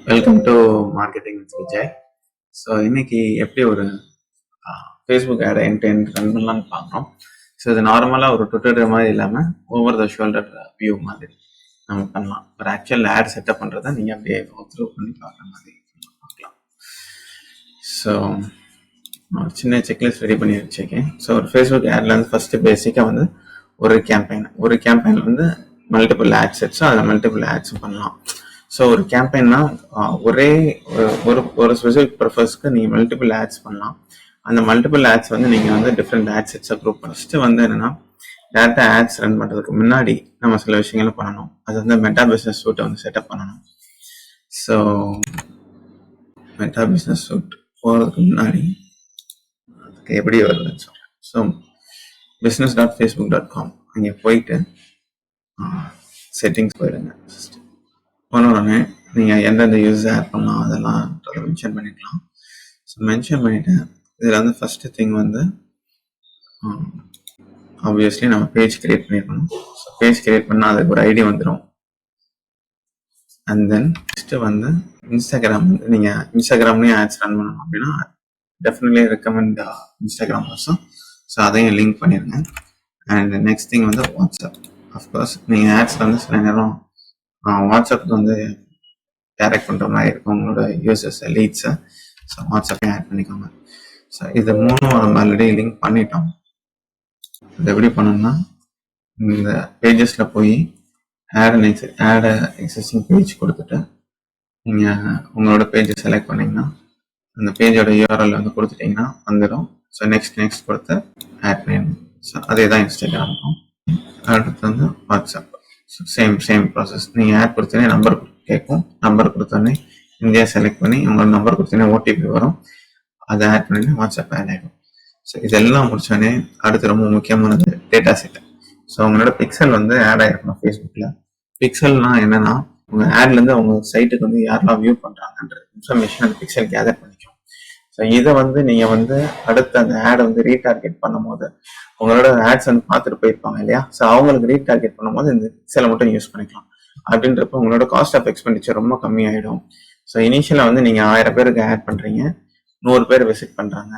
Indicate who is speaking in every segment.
Speaker 1: Welcome to marketing with Vijay. So இன்னைக்கு எப்படி ஒரு ஃபேஸ்புக் ஆடை எண்ட் ரன் பண்ணலான்னு பார்க்குறோம். ஸோ இது நார்மலாக ஒரு ட்விட்டர் மாதிரி இல்லாமல் ஓவர் த ஷோல்டர் வியூ மாதிரி நம்ம பண்ணலாம். ஒரு ஆக்சுவல் ஆட் செட்டப் பண்ணுறதை நீங்கள் அப்படியே த்ரூ பண்ணி பார்க்குற மாதிரி பார்க்கலாம். ஸோ ஒரு சின்ன செக்லிஸ்ட் ரெடி பண்ணி வச்சுருக்கேன். ஸோ ஒரு ஃபேஸ்புக் ஆடில் வந்து ஃபஸ்ட்டு பேசிக்காக வந்து ஒரு கேம்பெயின் வந்து மல்டிபிள் ஆட் செட்ஸும் அதில் மல்டிபிள் ஆட்ஸும் பண்ணலாம். ஸோ ஒரு கேம்பெயின்னா ஒரே ஒரு ஸ்பெசிஃபிக் பர்பஸ்க்கு நீங்கள் மல்டிபிள் ஆட்ஸ் பண்ணலாம். அந்த மல்டிபிள் ஆட்ஸ் வந்து நீங்கள் வந்து டிஃப்ரெண்ட் ஆட் செட்ஸை குரூப் ஃபஸ்ட்டு வந்து என்னென்னா டேரெக்டாக ஆட்ஸ் ரன் பண்ணுறதுக்கு முன்னாடி நம்ம சில விஷயங்களை பண்ணணும். அது வந்து மெட்டா பிஸ்னஸ் சூட்டை வந்து செட்டப் பண்ணணும். ஸோ மெட்டா பிஸ்னஸ் சூட் போகிறதுக்கு முன்னாடி அதுக்கு எப்படி வருதுன்னு சொல்கிறேன். ஸோ business.facebook.com அங்கே போயிட்டு செட்டிங்ஸ் போயிடுங்க. ஃபஸ்ட்டு போன உடனே நீங்கள் எந்தெந்த யூஸ் ஆட் பண்ணலாம் அதெல்லாம் மென்ஷன் பண்ணிக்கலாம். ஸோ மென்ஷன் பண்ணிவிட்டு இதில் வந்து ஃபஸ்ட்டு திங் வந்து ஆப்வியஸ்லி நம்ம பேஜ் கிரியேட் பண்ணியிருக்கணும். ஸோ பேஜ் கிரியேட் பண்ணால் அதுக்கு ஒரு ஐடி வந்துடும். அண்ட் தென் நெக்ஸ்ட்டு வந்து இன்ஸ்டாகிராம் வந்து நீங்கள் இன்ஸ்டாகிராம்லேயும் ஆட்ஸ் ரன் பண்ணணும் அப்படின்னா definitely recommend Instagram also. So அதையும் லிங்க் பண்ணிடுங்க. அண்ட் நெக்ஸ்ட் திங் வந்து வாட்ஸ்அப். அஃப்கோர்ஸ் நீங்கள் ஆட்ஸ் வந்து சில நேரம் வாட்ஸ்அப் வந்து டைரக்ட் பண்ணுற மாதிரி இருக்கும் உங்களோட யூசர்ஸ் லீட்ஸை. ஸோ வாட்ஸ்அப்பையும் ஆட் பண்ணிக்கோங்க. ஸோ இது மூணும் நம்ம ஆல்ரெடி லிங்க் பண்ணிட்டோம். இது எப்படி பண்ணணும்னா இந்த பேஜஸில் போய் ஆட் எக்ஸிஸ்டிங் பேஜ் கொடுத்துட்டு நீங்கள் உங்களோட பேஜை செலக்ட் பண்ணிங்கன்னா அந்த பேஜோட யூஆர்எல் வந்து கொடுத்துட்டிங்கன்னா வந்துடும். ஸோ நெக்ஸ்ட் கொடுத்து ஆட் பண்ணிடணும். ஸோ அதே தான் இன்ஸ்டாகிராமுக்கும். அடுத்து வந்து வாட்ஸ்அப். So same process. நீங்கள் ஆட் கொடுத்தோன்னே நம்பர் கேட்கும். நம்பர் கொடுத்தோன்னே இந்தியா செலக்ட் பண்ணி உங்களோட நம்பர் கொடுத்தோன்னே ஓடிபி வரும். அதை ஆட் பண்ணிட்டு வாட்ஸ்அப் ஆட் ஆகிடும். ஸோ இதெல்லாம் முடிச்சோடனே அடுத்து ரொம்ப முக்கியமானது டேட்டா செட். ஸோ உங்களோட பிக்சல் வந்து ஆட் ஆகிருக்கணும் ஃபேஸ்புக்கில். பிக்சல்னா என்னன்னா உங்கள் ஆட்லேருந்து அவங்க சைட்டுக்கு வந்து யாரெல்லாம் வியூ பண்ணுறாங்கன்ற இன்ஃபர்மேஷன் அந்த பிக்சல் கேதர் பண்ணிக்கும். ஸோ இதை வந்து நீங்கள் வந்து அடுத்து அந்த ஆடை வந்து ரீடார்கெட் பண்ணும் போது உங்களோட ஆட்ஸ் வந்து பார்த்துட்டு போயிருப்பாங்க இல்லையா. ஸோ அவங்களுக்கு ரீடார்கெட் பண்ணும்போது இந்த பிக்சலை மட்டும் யூஸ் பண்ணிக்கலாம். அப்படின்றப்ப உங்களோட காஸ்ட் ஆஃப் எக்ஸ்பெண்டிச்சர் ரொம்ப கம்மியாயிடும். ஸோ இனிஷியலாக வந்து நீங்கள் 1000 பேருக்கு ஆட் பண்ணுறீங்க, 100 பேர் விசிட் பண்ணுறாங்க.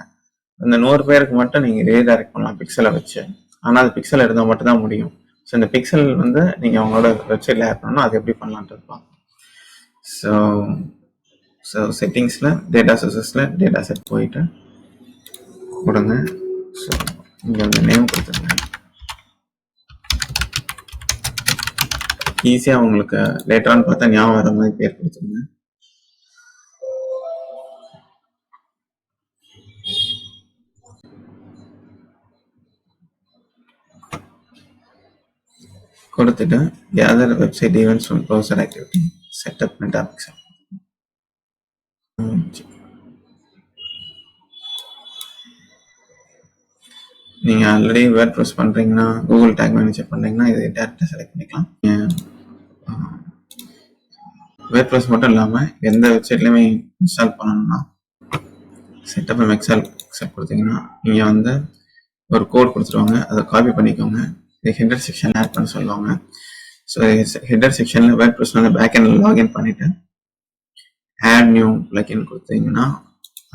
Speaker 1: அந்த 100 பேருக்கு மட்டும் நீங்கள் ரீடைரக்ட் பண்ணலாம் பிக்சலை வச்சு. ஆனால் அது பிக்சல் இருந்தால் மட்டும் தான் முடியும். ஸோ இந்த பிக்சல் வந்து நீங்கள் உங்களோட வெப்சைட்டில் ஆட் பண்ணணும். அது எப்படி பண்ணலான்ட்டு இருப்பாங்க. ஸோ செட்டிங்ஸில் டேட்டா சோர்சஸில் டேட்டா செட் போயிட்டு கொடுங்க. ஸோ இங்கே வந்து நேம் கொடுத்துருங்க. ஈஸியாக உங்களுக்கு லேட்டரானு பார்த்தா ஞாபகம் வர மாதிரி பேர் கொடுத்துருங்க. கொடுத்துட்டு gather website events from browser activity setup meta pixel. நீங்கள் ஆல்ரெடி வேர்ட் ப்ரெஸ் பண்ணுறீங்கன்னா கூகுள் டேக் மேனேஜர் பண்ணுறீங்கன்னா இதை டேரெக்டாக செலக்ட் பண்ணிக்கலாம். வேர்ட் ப்ரெஸ் மட்டும் இல்லாமல் எந்த வெப்சைட்லையுமே இன்ஸ்டால் பண்ணணும்னா செட்டப் எக்ஸல் கொடுத்தீங்கன்னா நீங்கள் வந்து ஒரு கோட் கொடுத்துருவாங்க. அதை காப்பி பண்ணிக்கோங்க. இது ஹெடர் செக்ஷன் ஆட் பண்ண சொல்லுவாங்க. ஸோ ஹெடர் செக்ஷனில் வேர்ட் ப்ரெஸ் வந்து பேக் எண்ட் லாகின் பண்ணிவிட்டு ஆட் நியூ பிளகின் கொடுத்தீங்கன்னா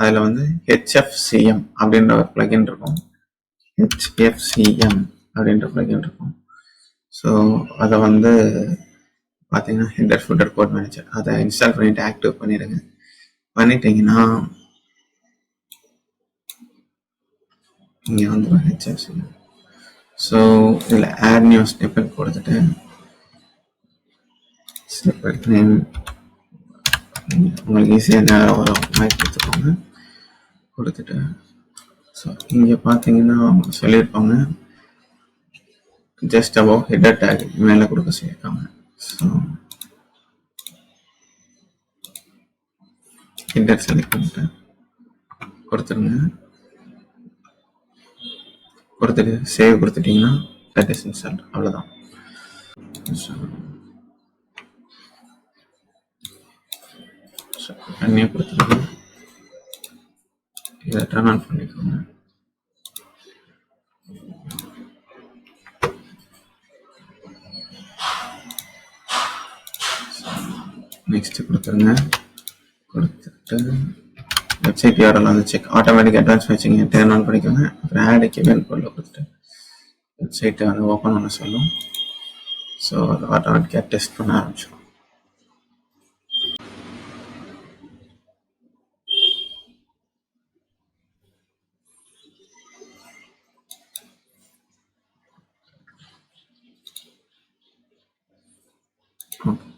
Speaker 1: அதில் வந்து HFCM அப்படின்ற ஒரு பிளகின் இருக்கும். HFCM அப்படின்ற பிளகின் இருக்கும். ஸோ அதை வந்து பார்த்தீங்கன்னா ஹெடர் ஃபுட்டர் கோட் மேனேஜர் அதை இன்ஸ்டால் பண்ணிவிட்டு ஆக்டிவ் பண்ணிடுங்க. பண்ணிட்டீங்கன்னா இங்கே வந்துடும் HFCM. ஸோ இதில் ஆட் நியூ ஸ்னிப்பெட் கொடுத்துட்டு ஸ்னிப்பெட் நேம் உங்களுக்கு ஈஸியாக நேரம் வரும் மாதிரி கொடுத்துக்கோங்க. கொடுத்துட்டு ஸோ இங்கே பார்த்தீங்கன்னா அவங்க சொல்லியிருப்பாங்க ஜஸ்ட் அபவ் ஹெடர் டேக் மேலே கொடுக்க சொல்லியிருக்காங்க. ஸோ ஹெடர் செலக்ட் பண்ணிட்டு கொடுத்துருங்க. கொடுத்துட்டு சேவ் கொடுத்துட்டிங்கன்னா தட் இஸ் இன்ஸ்டால்ட். அவ்வளோதான். தண்ணியை கொடுத்துருங்க. இதை டர்ன் ஆன் பண்ணிக்கோங்க. நெக்ஸ்ட் கொடுத்துருங்க. கொடுத்துட்டு வெப்சைட் URL வந்து check automatic advance matching turn on பண்ணிக்கோங்க. அப்புறம் ஆட் கிவன் கோடில் கொடுத்துட்டு வெப்சைட்டை வந்து ஓப்பன் பண்ண சொல்லும். ஸோ அது ஆட்டோமேட்டிக்காக டெஸ்ட் பண்ண ஆரம்பிச்சிடும்.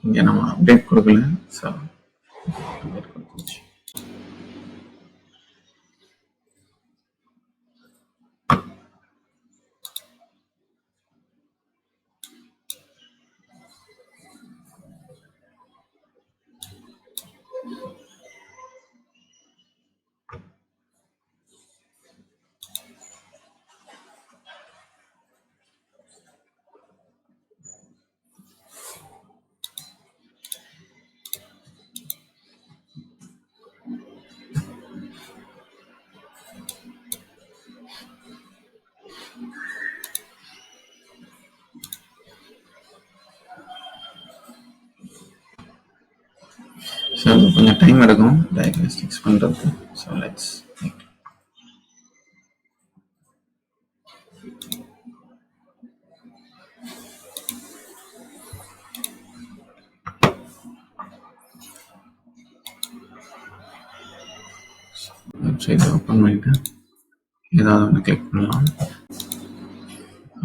Speaker 1: இங்கே நம்ம அப்டேட் கொடுக்கல. ஸோ அப்டேட் கொடுத்துச்சு. ஸோ அது கொஞ்சம் டைம் எடுக்கும் டயக்னோஸ்டிக்ஸ் பண்ணுறதுக்கு. ஸோ லெட்ஸ் வெப்சைட் ஓப்பன் பண்ணிட்டு ஏதாவது ஒன்று கிளிக் பண்ணலாம்.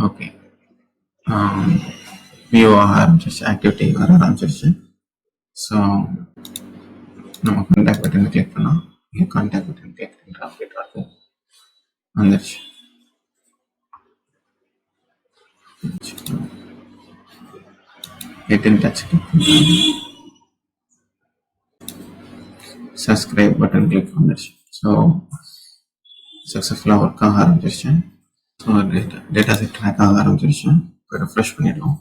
Speaker 1: ஓகே, வியூ ஆக ஆரம்பிச்சிருச்சு, ஆக்டிவிட்டி வர ஆரம்பிச்சிருச்சு. ஸோ நம்ம கான்டாக்ட் பட்டன் கிளிக் பண்ணலாம். இங்கே கான்டாக்ட் பட்டன் கிளிக் பண்ணுற அப்டேட் வருது, வந்துருச்சு. Get in touch subscribe button click வந்துருச்சு. ஸோ சக்ஸஸ்ஃபுல்லாக ஒர்க் ஆக ஆரம்பிச்சிருச்சு. ஸோ டேட்டா செட் ட்ராக் ஆக ஆரம்பிச்சிருச்சு. இப்போ ரெஃப்ரெஷ் பண்ணிடலாம்.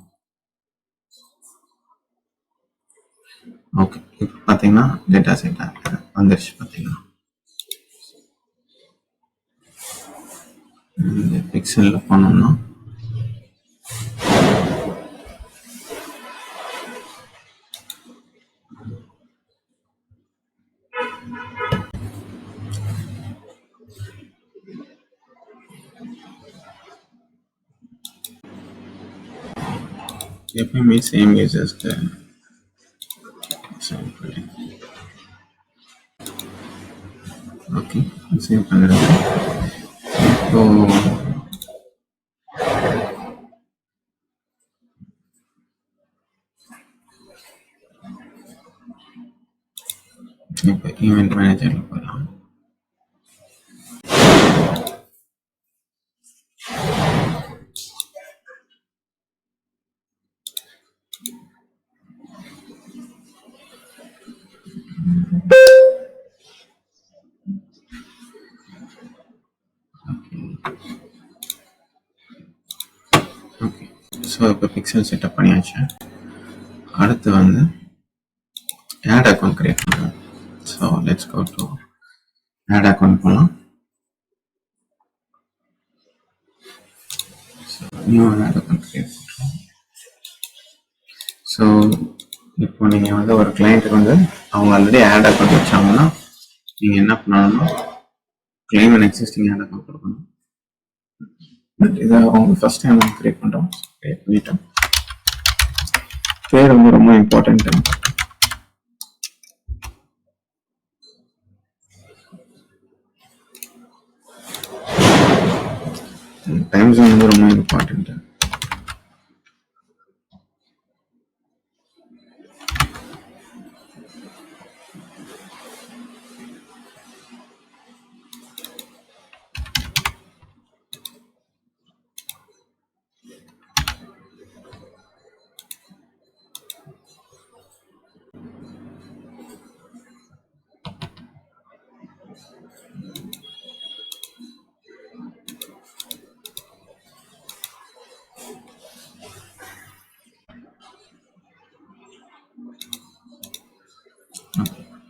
Speaker 1: ஓகே, இப்போ பார்த்தீங்கன்னா டேட்டா செட் வந்துருச்சு. பார்த்தீங்கன்னா இந்த பிக்சலில் போனோம்னா எப்பயுமே சேம் யூசர்ஸ்க்கு சேவ் பண்ணி ஓகே சேவ் பண்ணிடுங்க. இப்போ ஈவெண்ட் மேனேஜரில் போகலாம். ஓகே, ஸோ இப்போ பிக்சல் செட்டப் பண்ணியாச்சு. அடுத்து வந்து ஆட் அக்கௌண்ட் கிரியேட் பண்ணுறோம். So let's go to ad account போகலாம். நியூ ஆட் அக்கௌண்ட் கிரியேட் பண்ணுறோம். ஸோ இப்போ நீங்கள் வந்து ஒரு கிளைண்ட்டுக்கு வந்து அவங்க ஆல்ரெடி ஆட் அக்கௌண்ட் வச்சாங்கன்னா நீங்கள் என்ன பண்ணணும்னா claim and existing ad account கொடுக்கணும். பட் இதை அவங்க ஃபர்ஸ்ட் டைம் கிரியேட் பண்ணுறோம். கிரியேட் பண்ணிட்டோம். பேர் வந்து ரொம்ப இம்பார்ட்டன்ட்டு. டைம் ஜோன் வந்து ரொம்ப இம்பார்ட்டன்ட்டு.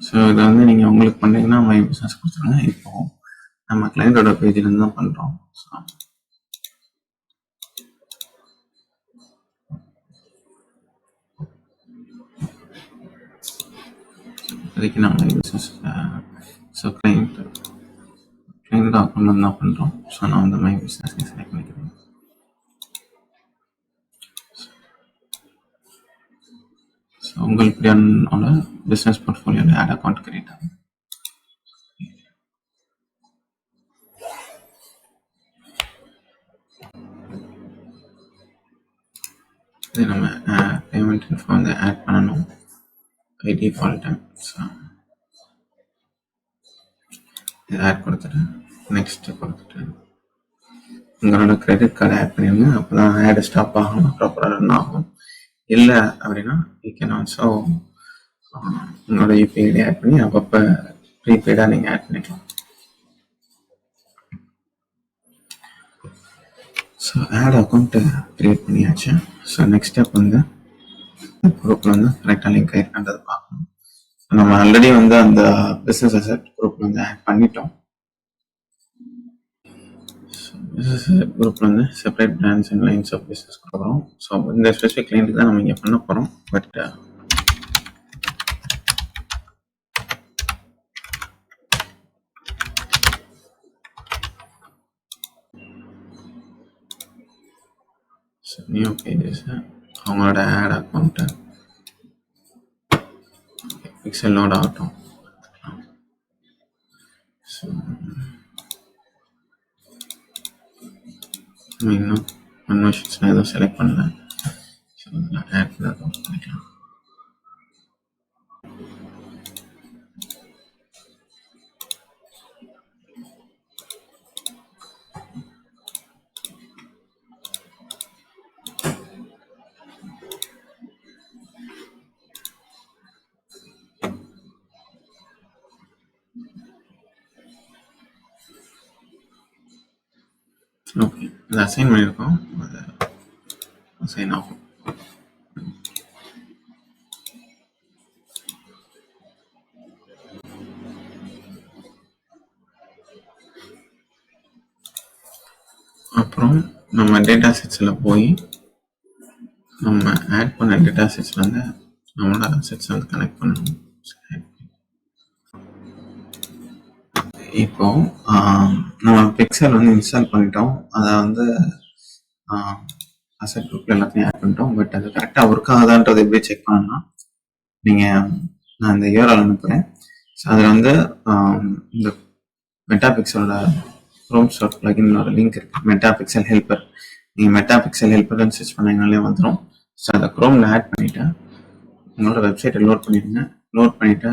Speaker 1: ஸோ இதை வந்து நீங்கள் உங்களுக்கு பண்ணுறீங்கன்னா மை பிஸ்னஸ் கொடுத்துருங்க. இப்போ நம்ம கிளைண்டோட பேஜ்லேருந்து தான் பண்ணுறோம். ஸோ இப்போதைக்கு நாங்கள் பிஸ்னஸ் ஸோ கிளைண்ட் அக்கௌண்ட் வந்து தான் பண்ணுறோம். ஸோ நான் வந்து மை பிஸ்னஸ் செலக்ட் பண்ணிக்கிறேன். ஸோ உங்களுக்கு இப்படியான பிஸ்னஸ் போர்ட்ஃபோலியோவில் ஆட் அக்கௌண்ட் கிரியேட் ஆகும். இது நம்ம பேமெண்ட் இன்ஃபோ வந்து ஆட் பண்ணணும் பை டிஃபால்ட்டு. ஸோ இது ஆட் கொடுத்துட்டு நெக்ஸ்ட்டு கொடுத்துட்டு உங்களோட கிரெடிட் கார்டு ஆட் பண்ணிடுங்க. அப்போ தான் ஆட் ஸ்டாப் ஆகும், ப்ராப்பராக ரன் ஆகும். இல்லை அப்படின்னா யூ கேன் ஆல்சோ உங்களோட யூபிஐ ஐடி ஆட் பண்ணி அப்பப்போ ப்ரீபெய்டாக நீங்கள் ஆட் பண்ணிக்கலாம். ஸோ ஆட் அக்கௌண்ட்டு க்ரியேட் பண்ணியாச்சு. ஸோ நெக்ஸ்ட் ஸ்டெப் வந்து குரூப்பில் வந்து கரெக்டாக லிங்க் ஆகிருக்கின்றது பார்க்கணும். நம்ம ஆல்ரெடி வந்து அந்த பிஸ்னஸ் அசெட் குரூப்பில் வந்து ஆட் பண்ணிட்டோம். பிஸ்னஸ் குரூப்பில் வந்து separate brands and lines of business கொடுக்குறோம். ஸோ இந்த ஸ்பெசிஃபிக் கிளைண்ட்டுக்கு தான் நம்ம இங்கே பண்ண போகிறோம். பட் நியூ பேஜஸ் அவங்களோட ஆட் அக்கௌண்ட்டு பிக்சல் லோட் ஆகட்டும். ஸோ இன்னும் கன்வர்ஷன்ஸ் நான் எதுவும் செலக்ட் பண்ணல. ஸோ இதில் ஆட் பண்ணிக்கலாம். ஓகே, இது அசைன் பண்ணியிருக்கோம். அது அசைன் ஆகும். அப்புறம் நம்ம டேட்டா செட்ஸில் போய் நம்ம ஆட் பண்ண டேட்டா செட்ஸில் வந்து நம்மளோட செட்ஸை வந்து கனெக்ட் பண்ணணும். இப்போ நம்ம பிக்சல் வந்து இன்ஸ்டால் பண்ணிட்டோம். அதை வந்து அசெட் குரூப்பில் எல்லாத்தையும் ஆட் பண்ணிட்டோம். பட் அது கரெக்டாக ஒர்க் ஆகுதான்றது எப்படி செக் பண்ணணும்னா நான் இந்த URL அனுப்புகிறேன். ஸோ அதில் வந்து இந்த மெட்டா பிக்சலோட க்ரோம் ஸ்டார் பிளகினோட லிங்க் இருக்குது, மெட்டா பிக்சல் ஹெல்ப்பர். நீங்கள் மெட்டா பிக்சல் ஹெல்ப்பர்னு சர்ச் பண்ணீங்கனாலே வந்துடும். ஸோ அதை க்ரோமில் ஆட் பண்ணிவிட்டு உங்களோட வெப்சைட்டை லோட் பண்ணிடுங்க. லோட் பண்ணிவிட்டு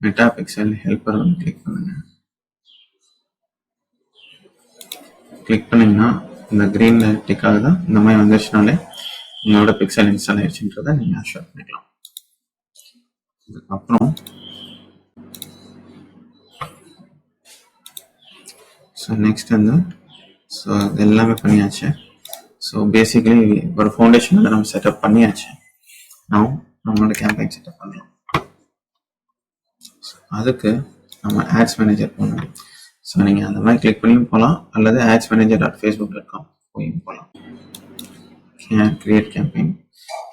Speaker 1: மெட்டா பிக்சல் ஹெல்ப்பர் வந்து கிளிக் பண்ணுங்கள். கிளிக் பண்ணிங்கன்னா இந்த க்ரீனில் டிக் ஆகுதா, இந்த மாதிரி வந்துருச்சுனாலே உங்களோட பிக்சல் இன்ஸ்டால் ஆயிடுச்சுன்றதை நீங்கள் அஷ்யூர் பண்ணிக்கலாம். அதுக்கப்புறம் ஸோ நெக்ஸ்ட் வந்து ஸோ இது எல்லாமே பண்ணியாச்சு. ஸோ பேசிக்கலி ஒரு ஃபவுண்டேஷன் வந்து நம்ம செட்டப் பண்ணியாச்சு. நம்மளோட கேம்பெயின் செட்டப் பண்ணலாம். அதுக்கு நம்ம ஆட்ஸ் மேனேஜர் போகணும். ஸோ நீங்கள் அந்த மாதிரி கிளிக் பண்ணியும் போகலாம், அல்லது adsmanager.facebook.com போயும் போகலாம். Create campaign.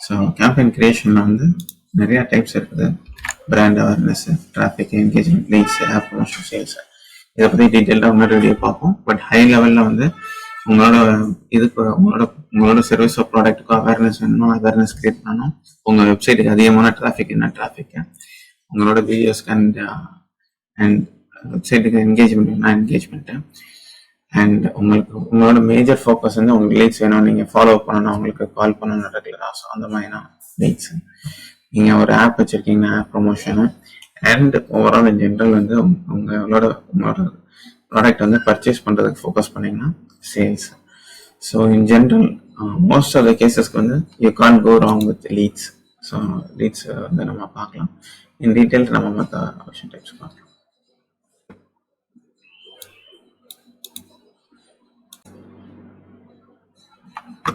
Speaker 1: ஸோ கேம்பெயின் கிரியேஷனில் வந்து நிறையா டைப்ஸ் இருக்குது. Brand awareness, traffic, engagement, links, app promotion, sales. இதை பற்றி டீட்டெயிலாக முன்னாடி வீடியோ பார்ப்போம். பட் ஹை லெவலில் வந்து உங்களோட சர்வீஸோ ப்ராடக்ட்டுக்கோ அவேர்னஸ் வேணும், அவேர்னஸ் கிரியேட் பண்ணணும். உங்கள் வெப்சைட்டுக்கு அதிகமான டிராஃபிக் என்ன டிராஃபிக்கு, உங்களோட வீடியோஸ்க்கு அண்ட் வெப்சைட்டுக்கு என்கேஜ்மெண்ட் என்ன என்கேஜ்மெண்ட்டு, அண்ட் உங்களோட மேஜர் ஃபோக்கஸ் வந்து உங்களுக்கு லீட்ஸ் வேணும், நீங்கள் ஃபாலோ பண்ணணும், உங்களுக்கு கால் பண்ணணும் ரெகுலராக. ஸோ அந்த மாதிரினா லீட்ஸ். நீங்கள் ஒரு ஆப் வச்சுருக்கீங்கன்னா ஆப் ப்ரொமோஷனும், அண்ட் ஓவரால் இன் ஜென்ரல் வந்து உங்களோட ப்ராடக்ட் வந்து பர்ச்சேஸ் பண்ணுறதுக்கு ஃபோக்கஸ் பண்ணிங்கன்னா sales. So in general most of the கேசஸ்க்கு வந்து you can't go wrong with leads. So leads வந்து நம்ம பார்க்கலாம். இன் டீட்டெயில் நம்ம மற்ற ஆப்ஷன் டைப்ஸ் பார்க்கலாம்.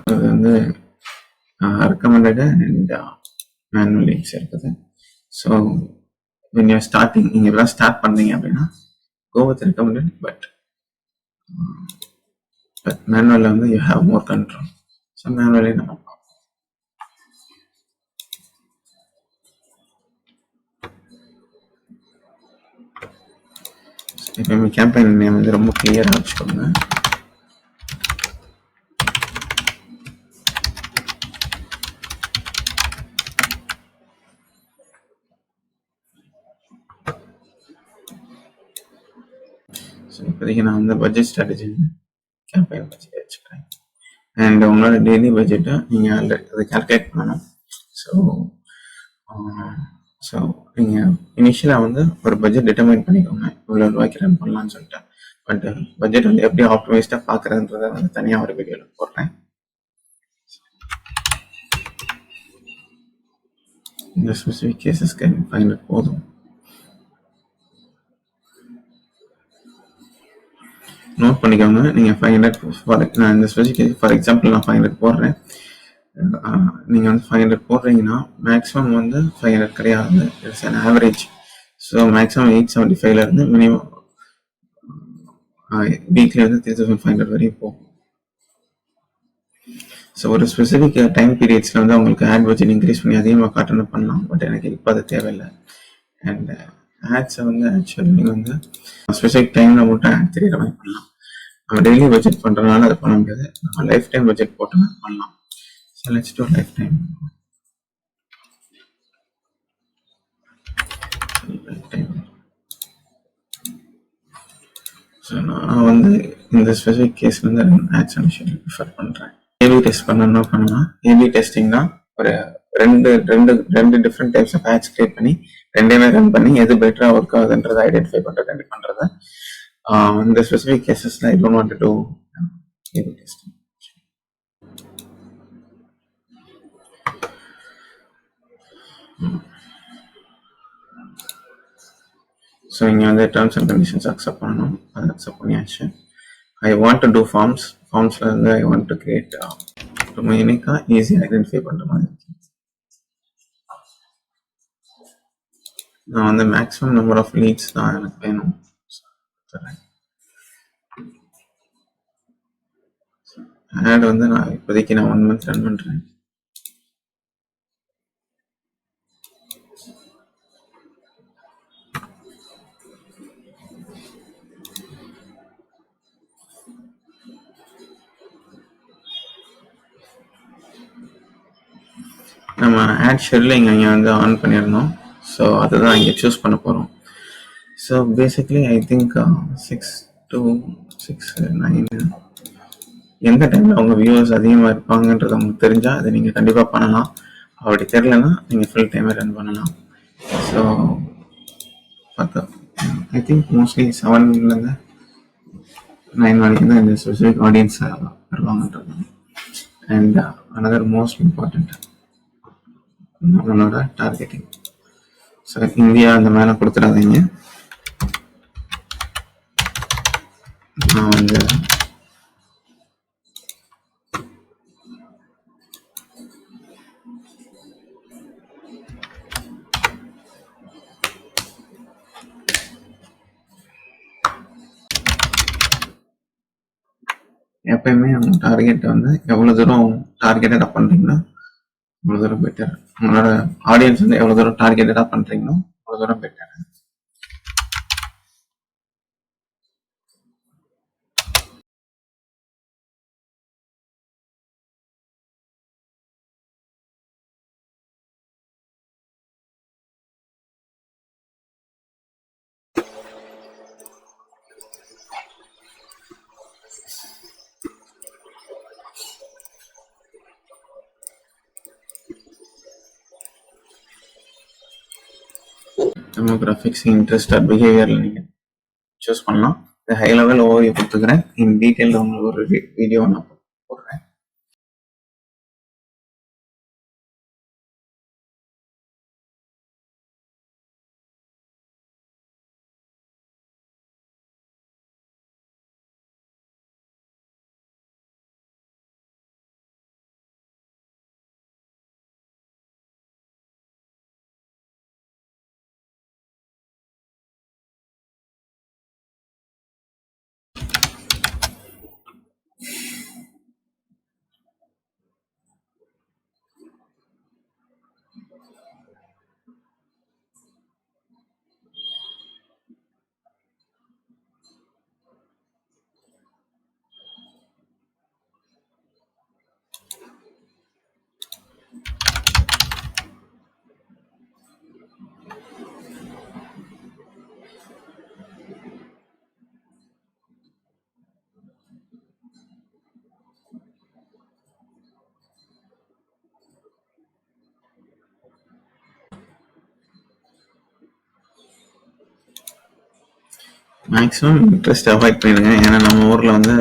Speaker 1: அது வந்து ரெக்கமெண்டட் அண்ட் மேனுவல் லீட்ஸ் இருக்குது. ஸோ when you're starting, நீங்க எல்லாம் ஸ்டார்ட் பண்ணீங்க அப்படின்னா go with recommended, but manual வந்து you have more control. So manually நம்ம பார்ப்போம். எப்பயுமே கேம்பெயின் நேம் வந்து ரொம்ப கிளியராக வச்சுக்கோங்க. ஸோ இப்போதைக்கு நான் வந்து பட்ஜெட் ஸ்ட்ராட்டஜி கேம்பெயின் பட்ஜெட் வச்சுக்கிறேன். அண்ட் உங்களோட டெய்லி பட்ஜெட்டை நீங்கள் அதை கால்குலேட் பண்ணணும். ஸோ நீங்கள் இனிஷியலாக வந்து ஒரு பட்ஜெட் டிட்டர்மைன் பண்ணிக்கோங்க, இவ்வளோ ரூபாய்க்கு ரன் பண்ணலான்னு சொல்லிட்டு. பட் பட்ஜெட் வந்து எப்படி ஆப்டிமைஸ்டாக பார்க்குறதுன்றதை வந்து தனியாக ஒரு வீடியோவில் போடுறேன். இந்த ஸ்பெசிஃபிக் கேசஸ்க்கு 500 போதும். நோட் பண்ணிக்கோங்க. நீங்கள் 500 நான் இந்த ஸ்பெசிஃபிக் ஃபார் எக்ஸாம்பிள் நான் 500 போடுறேன். நீங்கள் வந்து 500 போடுறீங்கன்னா மேக்ஸிமம் வந்து 500 கிடையாது, it's an average. So maximum 875 minimum weekly வந்து 3500 வரையும் போகும். ஸோ ஒரு ஸ்பெசிஃபிக் டைம் பீரியட்ஸில் வந்து உங்களுக்கு ஆட் பட்ஜெட் இன்க்ரீஸ் பண்ணி அதிகமாக காட்டணும் பண்ணலாம். பட் எனக்கு இப்போ அது தேவையில்லை. அண்ட் ஆட்ஸை வந்து ஆக்சுவலி நீங்கள் வந்து ஸ்பெசிஃபிக் டைமில் மட்டும் ஆட் தெரியிற மாதிரி பண்ணலாம். நம்ம டெய்லி பட்ஜெட் பண்ணுறதுனால அதை பண்ண முடியாது. நம்ம லைஃப் டைம் பட்ஜெட் போட்டு பண்ணலாம். So let's do lifetime. So நான் வந்து இந்த ஸ்பெசிஃபிக் கேஸ்ல இருந்து ஆட்ஸ் அண்ட் ப்ரிஃபர் பண்ணுறேன். ஏபி டெஸ்ட் பண்ணணும்னா பண்ணலாம். ஏபி டெஸ்டிங்னா ஒரு ரெண்டு ரெண்டு ரெண்டு different types of ads create பண்ணி ரெண்டையுமே ரன் பண்ணி எது பெட்டரா ஒர்க் ஆகுதுன்றதை ஐடென்டிஃபை பண்றது. இந்த ஸ்பெசிஃபிக் கேசஸ்ல I don't want to do AB testing. So இங்கே வந்து டேர்ம்ஸ் அண்ட் கண்டிஷன்ஸ் அக்செப்ட் பண்ணணும். அதை அக்செப்ட் பண்ணியாச்சு. ஐ வாண்ட் டு டூ ஃபார்ம்ஸில் வந்து ஐ வாண்ட் டு கிரியேட் ரொம்ப யூனிக்காக ஈஸியாக ஐடென்டிஃபை பண்ணுற மாதிரி. நான் வந்து மேக்ஸிமம் நம்பர் ஆஃப் லீட்ஸ் தான் எனக்கு வேணும். ஆட் வந்து நான் இப்போதைக்கு நான் 1 month ரன் பண்ணுறேன். நம்ம ஆட் ஷெட்யூலிங் இங்கே வந்து ஆன் பண்ணியிருந்தோம். ஸோ அதுதான் இங்கே சூஸ் பண்ண போகிறோம். So basically I think 6 to 6 9 எந்த டைமில் அவங்க வியூவர்ஸ் அதிகமாக இருப்பாங்கன்றது உங்களுக்கு தெரிஞ்சால் அதை நீங்கள் கண்டிப்பாக பண்ணலாம். அப்படி தெரிலன்னா நீங்கள் ஃபுல் டைமே ரன் பண்ணலாம். ஸோ பார்த்தா ஐ திங்க் மோஸ்ட்லி 7லேருந்து 9 வரைக்கும் தான் இந்த ஸ்பெசிஃபிக் ஆடியன்ஸ் வருவாங்கன்றது. அண்ட் அனதர் மோஸ்ட் இம்பார்ட்டண்ட் நம்மளோட டார்கெட்டிங். ஸோ இந்தியா அந்த மேலே கொடுத்துடாதீங்க. நான் வந்து எப்பயுமே அவங்க டார்கெட் வந்து எவ்வளோ தூரம் டார்கெட்டடாக பண்ணுறீங்கன்னா அவ்வளோ தூரம் பெட்டர். உங்களோட ஆடியன்ஸ் வந்து எவ்வளோ தூரம் டார்கெட்டடாக பண்ணுறீங்களோ அவ்வளோ தூரம் பெட்டர். டெமோகிராஃபிக்ஸ், இன்ட்ரெஸ்ட் ஆர் பிஹேவியரில் நீங்கள் சூஸ் பண்ணலாம். இந்த ஹை லெவல் ஓவர்வியூ கொடுத்துக்கிறேன். இன் டீட்டெயிலில் உங்களுக்கு ஒரு வீடியோ நான் போடுறேன். மேக்ஸிமம் இன்ட்ரெஸ்ட் அவாய்ட் பண்ணிடுங்க. ஏன்னா நம்ம ஊரில் வந்து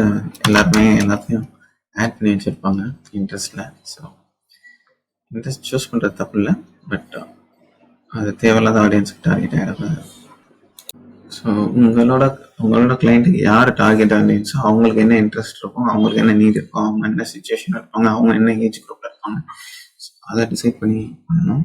Speaker 1: எல்லாருமே எல்லாத்தையும் ஆட் பண்ணி வச்சுருப்பாங்க இன்ட்ரெஸ்ட்டில். ஸோ இன்ட்ரெஸ்ட் சூஸ் பண்ணுறது தப்பு இல்லை, பட் அது தேவையில்லாத ஆடியன்ஸுக்கு டார்கெட் ஆகிடுது. ஸோ உங்களோட கிளைண்ட்டுக்கு யார் டார்கெட் ஆடியன்ஸோ அவங்களுக்கு என்ன இன்ட்ரெஸ்ட் இருக்கும், அவங்களுக்கு என்ன நீட் இருக்கும், அவங்க என்ன சுச்சுவேஷன் இருப்பாங்க, அவங்க என்ன ஏஜ் குரூப்பில் இருப்பாங்க, அதை டிசைட் பண்ணி பண்ணணும்.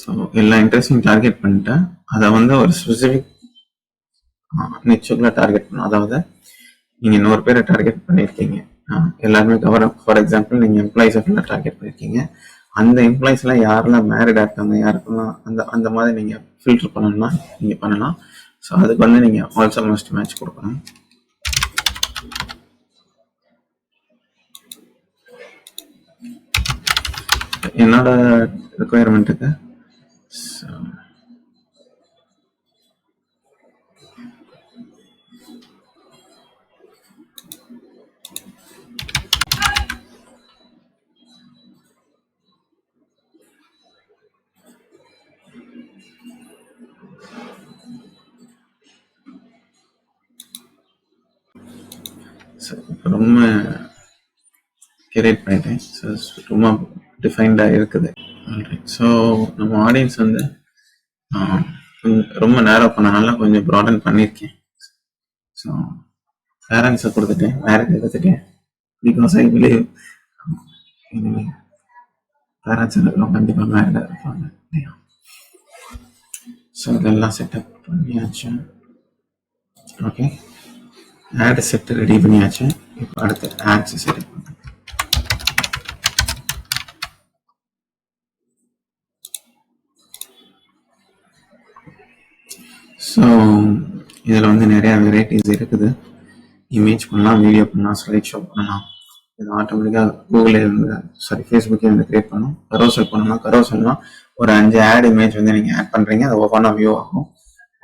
Speaker 1: ஸோ எல்லா இன்ட்ரெஸ்டையும் டார்கெட் பண்ணிட்டேன். அதை வந்து ஒரு ஸ்பெசிஃபிக் நிச்சயக்குள்ள டார்கெட் பண்ணணும். அதாவது நீங்கள் 100 பேரை டார்கெட் பண்ணியிருக்கீங்க, எல்லாருமே கவர். ஃபார் எக்ஸாம்பிள் நீங்கள் எம்ப்ளாயிஸை ஃபுல்லாக டார்கெட் பண்ணியிருக்கீங்க. அந்த எம்ப்ளாயிஸ்லாம் யாரெல்லாம் மேரிடாக இருக்காங்க, யாருக்கெல்லாம் அந்த அந்த மாதிரி நீங்கள் ஃபில்டர் பண்ணணும்னா நீங்கள் பண்ணலாம். ஸோ அதுக்கு வந்து நீங்கள் ஆல்சோ மஸ்ட் மேட்ச் கொடுக்கணும். என்னோட ரெக்குயர்மெண்ட்டுக்கு ரொம்ப கிரியேட் பண்ணிட்டேன். ஸோ ரொம்ப டிஃபைன்டாக இருக்குது. ஸோ நம்ம ஆடியன்ஸ் வந்து ரொம்ப நேரம் பண்ணனால கொஞ்சம் ப்ராடன் பண்ணியிருக்கேன். ஸோ பேரண்ட்ஸை கொடுத்துட்டேன், மேரேஜ் எடுத்துட்டேன். பிகாஸ் ஐ பிலீவ் பேரண்ட்ஸ் இருக்கிறோம் கண்டிப்பாக மேரேஜாக இருப்பாங்க இல்லையா. ஸோ இதெல்லாம் செட்டப் பண்ணியாச்சு. ஓகே, ஆட் செட் ரெடி பண்ணியாச்சு. இப்போ அடுத்து ஆட்ஸ் செட்டப் பண்ணுறேன். ஸோ இதில் வந்து நிறையா வெரைட்டிஸ் இருக்குது. இமேஜ் பண்ணலாம், வீடியோ பண்ணலாம், ஸ்லைட் ஷோ பண்ணலாம். இது ஆட்டோமேட்டிக்காக கூகுளே இருந்து ஃபேஸ்புக்கே வந்து கிரியேட் பண்ணும். கரோசல் பண்ணலாம், கரோசல்னால் ஒரு 5 ஆட் இமேஜ் வந்து நீங்கள் ஆட் பண்ணுறீங்க, அது ஒவ்வொன்றா வியூ ஆகும்.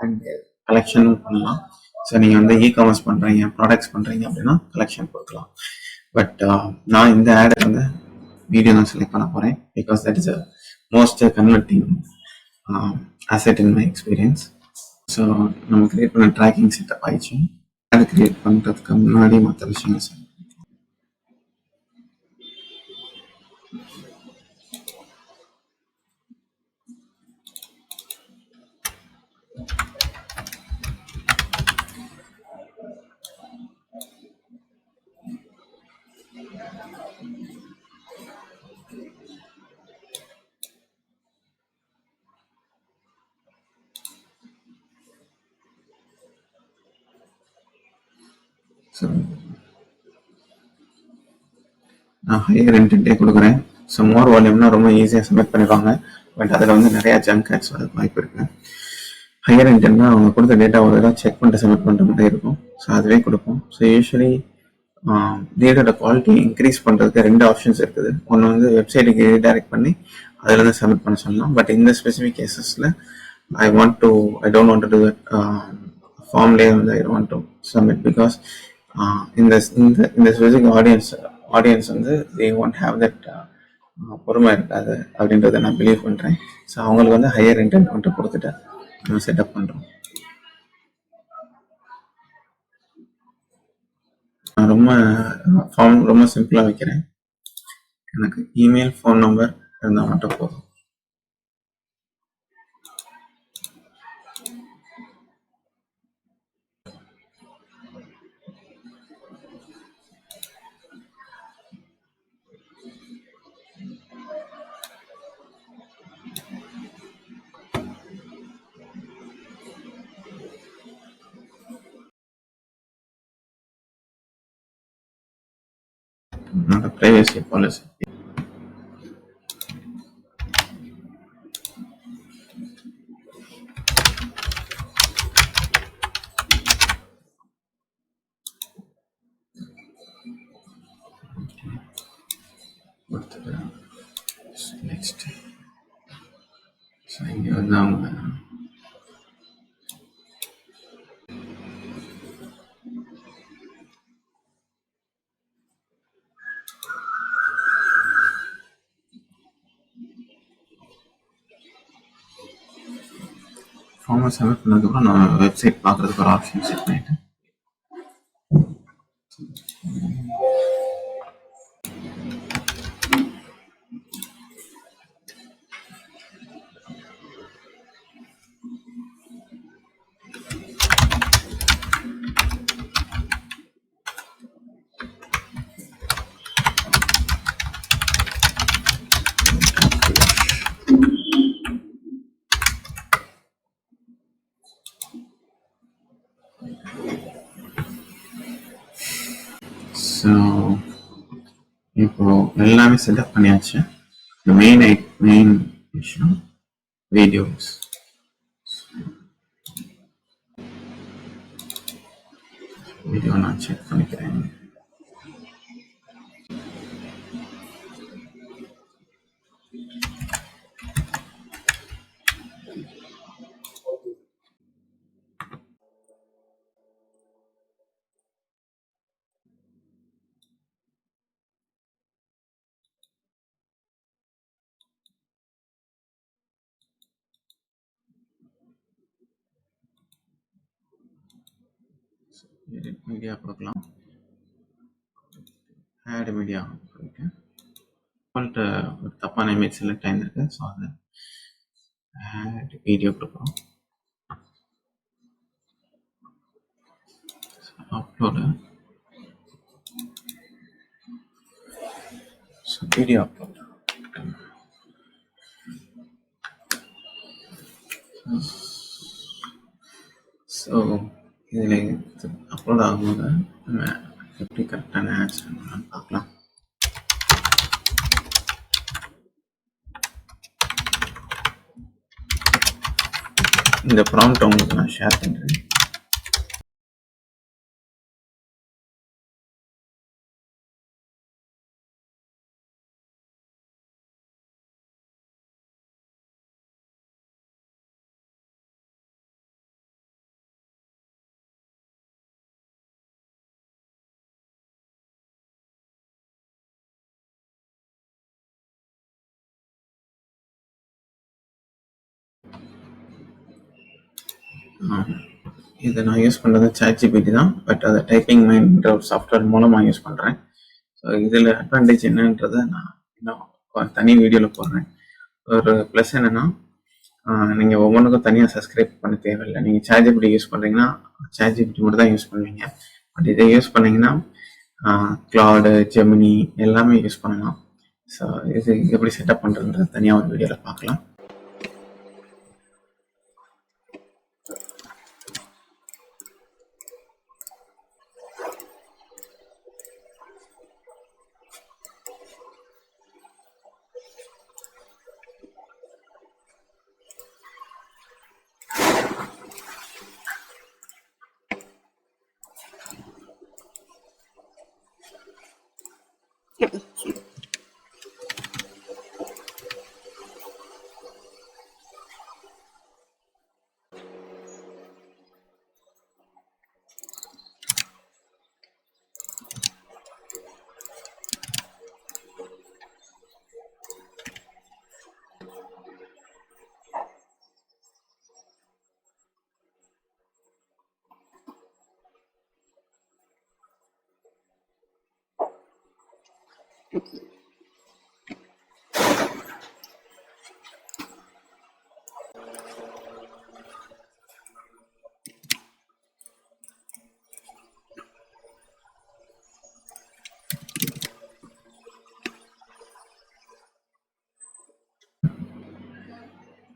Speaker 1: அண்ட் கலெக்ஷனும் பண்ணலாம். ஸோ நீங்கள் வந்து இ-காமர்ஸ் பண்ணுறீங்க, ப்ராடக்ட்ஸ் பண்ணுறீங்க அப்படின்னா கலெக்ஷன் கொடுக்கலாம். பட் நான் இந்த ஆடை வந்து வீடியோ தான் செலக்ட் பண்ண போகிறேன். Because that is a most converting asset in my experience. So நம்ம கிரியேட் பண்ண ட்ராக்கிங் செட்டப் ஆயிடுச்சு. ஆட் கிரியேட் பண்ணுறதுக்கு முன்னாடி மற்ற விஷயங்கள் சார். ஸோ நான் ஹையர் இன்டென்ட்டே கொடுக்குறேன். ஸோ மோர் வால்யூம்னா ரொம்ப ஈஸியாக சப்மிட் பண்ணிடுவாங்க. பட் அதில் வந்து நிறையா ஜங்க் ஆட்ஸ் வரதுக்கு வாய்ப்பு இருக்குது. ஹையர் இன்டென்ட்னா அவங்க கொடுத்த டேட்டா ஒரு தடவை செக் பண்ணிட்டு சப்மிட் பண்ணுற மாதிரி இருக்கும். ஸோ அதுவே கொடுப்போம். ஸோ யூஸ்வலி டேட்டோட குவாலிட்டி இன்க்ரீஸ் பண்ணுறதுக்கு 2 ஆப்ஷன்ஸ் இருக்குது. ஒன்று வந்து வெப்சைட்டுக்கு ரீடைரக்ட் பண்ணி அதிலேருந்து சப்மிட் பண்ண சொல்லலாம். பட் இந்த ஸ்பெசிஃபிக் கேசஸில் I don't want to do that. ஃபார்ம்லேயே வந்து I want to submit because இந்த இந்த ஸ்பெசிஃபிக் ஆடியன்ஸ் வந்து தே ஒன்ட் ஹாவ் தட் பொறுமை இருக்காது அப்படின்றத நான் பிலீவ் பண்ணுறேன். ஸோ அவங்களுக்கு வந்து ஹையர் இன்டென்ட் மட்டும் கொடுத்துட்டு நம்ம செட்டப் பண்ணுறோம். நான் ரொம்ப சிம்பிளாக வைக்கிறேன். எனக்கு இமெயில், ஃபோன் நம்பர் இருந்தால் மட்டும் போதும். என்னோட ப்ரைவசி பாலிசி இங்கே வந்து அவங்க ஃபார்மை சப்மிட் பண்ணதுக்கப்புறம் நான் வெப்சைட் பார்க்குறதுக்கு ஒரு ஆப்ஷன் செட் பண்ணிட்டேன். ஸோ இப்போ எல்லாமே செட்டப் பண்ணியாச்சு. இந்த மெயின் விஷயம் வீடியோஸ். வீடியோ நான் செக் பண்ணிக்கிறேன். மீடியா கொடுக்கலாம். ஆட் மீடியா போயிட்டு ஒரு தப்பான இமேஜ் செலக்ட் ஆகிருக்கு. ஸோ அது ஆட் வீடியோ கொடுக்குறோம். Upload. So video upload. So இதில் அப்லோட் ஆகும்போது நம்ம எப்படி கரெக்டான ஆட்ஸ் பண்ணலாம்னு பார்க்கலாம். இந்த ப்ராம்ப்ட் உங்களுக்கு நான் ஷேர் பண்ணுறேன். இதை நான் யூஸ் பண்ணுறது ChatGPT தான். பட் அதை டைப்பிங் மைண்ட்ன்ற ஒரு சாஃப்ட்வேர் மூலமாக யூஸ் பண்ணுறேன். ஸோ இதில் அட்வான்டேஜ் என்னன்றதை நான் இன்னும் தனி வீடியோவில் போடுறேன். ஒரு ப்ளஸ் என்னென்னா, நீங்கள் ஒவ்வொன்றுக்கும் தனியாக சப்ஸ்கிரைப் பண்ண தேவையில்லை. நீங்கள் ChatGPT யூஸ் பண்ணுறீங்கன்னா ChatGPT மட்டும் தான் யூஸ் பண்ணுவீங்க. பட் இதை யூஸ் பண்ணிங்கன்னா கிளாடு, ஜெமினி எல்லாமே யூஸ் பண்ணலாம். ஸோ இது எப்படி செட்டப் பண்ணுறதுன்றது தனியாக ஒரு வீடியோவில் பார்க்கலாம்.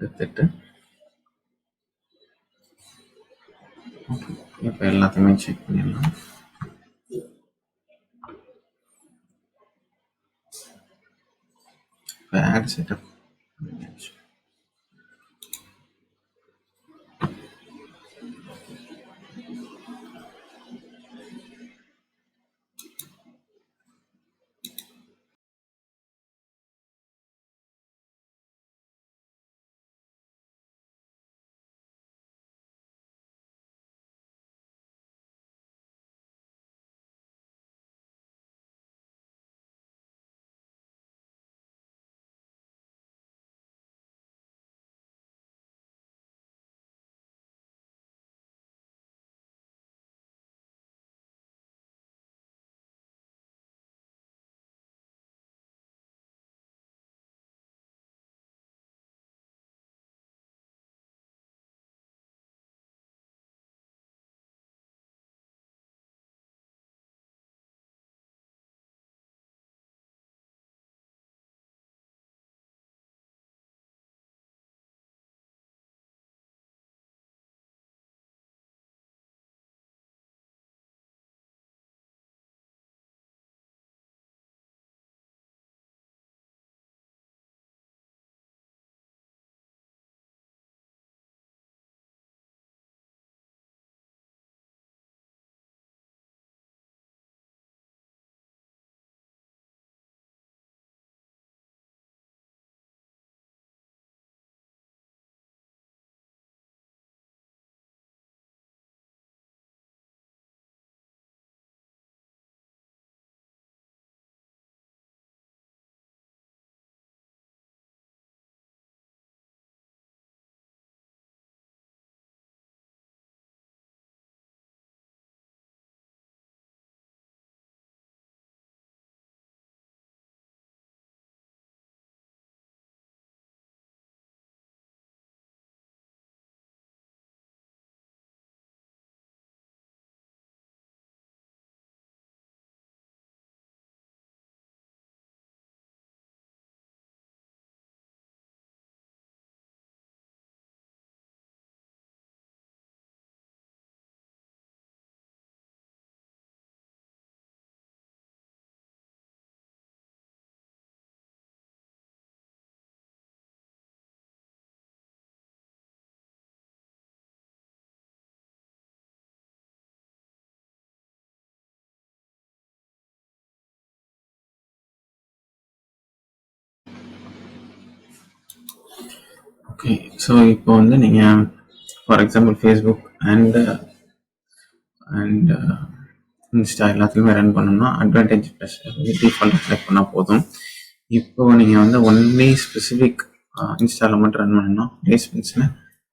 Speaker 1: எடுத்துட்டு இப்போ எல்லாத்தையுமே செக் பண்ணிடலாம். இப்போ ஆட் செட்டப் பண்ணியாச்சு. ஓகே. ஸோ இப்போ வந்து நீங்கள் for example Facebook and Insta எல்லாத்துலேயுமே ரன் பண்ணணும்னா அட்வான்டேஜ் ப்ளஸ் டிஃபால்ட் செலக்ட் பண்ணால் போதும். இப்போ நீங்கள் வந்து ஒன்லி ஸ்பெசிஃபிக் இன்ஸ்டாவில் மட்டும் ரன் பண்ணணும்னா பிளேஸ்மெண்ட்ஸில்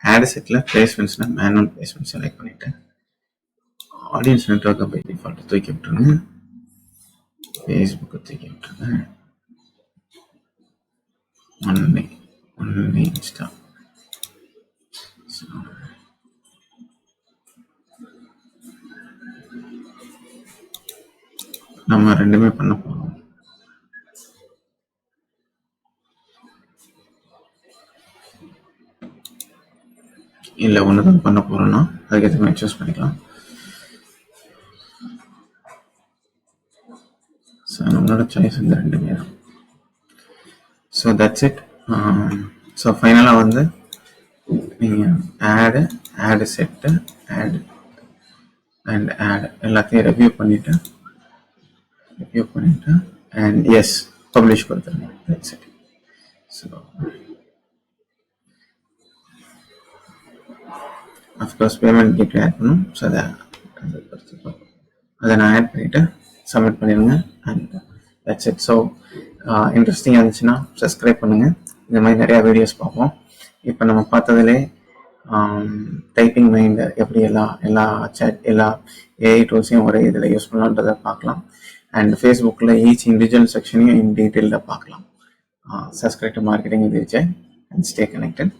Speaker 1: ஆட் செட்டில் பிளேஸ்மெண்ட்ஸில் மேனுவல் பிளேஸ்மெண்ட் செலக்ட் பண்ணிவிட்டு ஆடியன்ஸ் நெட்வொர்க்கை பை டிஃபால்ட் தூக்கி விட்டுருங்க. ஃபேஸ்புக்கை தூக்கி விட்டுருங்க. Only insta. நம்ம ரெண்டுமே பண்ண போகிறோம். இல்லை ஒன்று தான் பண்ண போகிறோன்னா அதுக்கேற்ற மாதிரி சூஸ் பண்ணிக்கலாம். ஸோ நம்மளோட சாய்ஸ் வந்து ரெண்டுமே தான். So that's it. ஸோ ஃபைனலாக வந்து நீங்கள் ஆடு செட்டு ஆட் எல்லாத்தையும் ரிவ்யூ பண்ணிவிட்டு அண்ட் எஸ் பப்ளிஷ் கொடுத்துருங்க. That's it. So of course payment gateway add பண்ணணும். ஸோ அதை நான் ஆட் பண்ணிவிட்டு சப்மிட் பண்ணிடுங்க. And that's it. ஸோ இன்ட்ரெஸ்டிங்காக இருந்துச்சுன்னா சப்ஸ்கிரைப் பண்ணுங்கள். இந்த மாதிரி நிறையா வீடியோஸ் பார்ப்போம். இப்போ நம்ம பார்த்ததுலே டைப்பிங் மைண்டு எப்படி எல்லா ஏஐ டூல்ஸையும் ஒரே இதில் யூஸ் பண்ணலான்றதை பார்க்கலாம். அண்ட் ஃபேஸ்புக்கில் ஈச் இண்டிவிஜுவல் செக்ஷனையும் இன் டீட்டெயிலில் பார்க்கலாம். Subscribe to marketing with Vijay and stay connected.